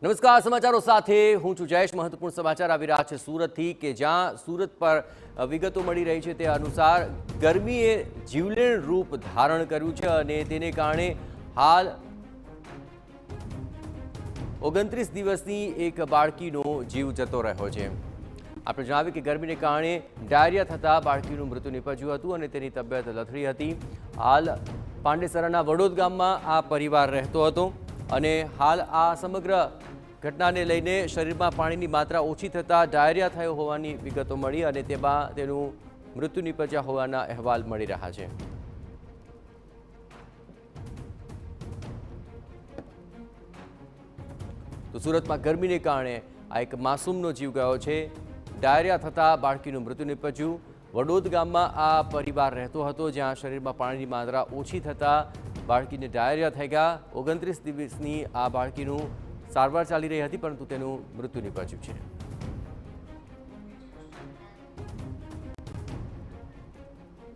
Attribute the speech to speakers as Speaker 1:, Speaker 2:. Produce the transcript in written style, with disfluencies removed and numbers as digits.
Speaker 1: નમસ્કાર, સમાચારો સાથે હું છું જયેશ। મહત્વપૂર્ણ સમાચાર આવી રહ્યા છે સુરતથી કે જ્યાં સુરત પર વિગતો મળી રહી છે તે અનુસાર ગરમીએ જીવલેણ રૂપ ધારણ કર્યું છે અને તેને કારણે હાલ 29 દિવસની એક બાળકીનો જીવ જતો રહ્યો છે। આપણે જણાવ્યું કે ગરમીને કારણે ડાયરિયા થતાં બાળકીનું મૃત્યુ નિપજ્યું હતું અને તેની તબિયત લથડી હતી। હાલ પાંડેસરાના વડોદ ગામમાં આ પરિવાર રહેતો હતો અને હાલ આ સમગ્ર ઘટનાને લઈને શરીરમાં પાણીની માત્રા ઓછી થતાં ડાયરિયા થયો હોવાની વિગતો મળી અને તેમાં તેનું મૃત્યુ નિપજ્યા હોવાના અહેવાલ મળી રહ્યા છે। તો સુરતમાં ગરમીને કારણે આ એક માસૂમનો જીવ ગયો છે। ડાયરિયા થતાં બાળકીનું મૃત્યુ નિપજ્યું। વડોદ ગામમાં આ પરિવાર રહેતો હતો જ્યાં શરીરમાં પાણીની માત્રા ઓછી થતાં બાળકીને ડાયરિયા થઈ ગયા। 29 દિવસની આ બાળકીનું સારવાર ચાલી રહી હતી પરંતુ તેનું મૃત્યુ નિપજ્યું છે।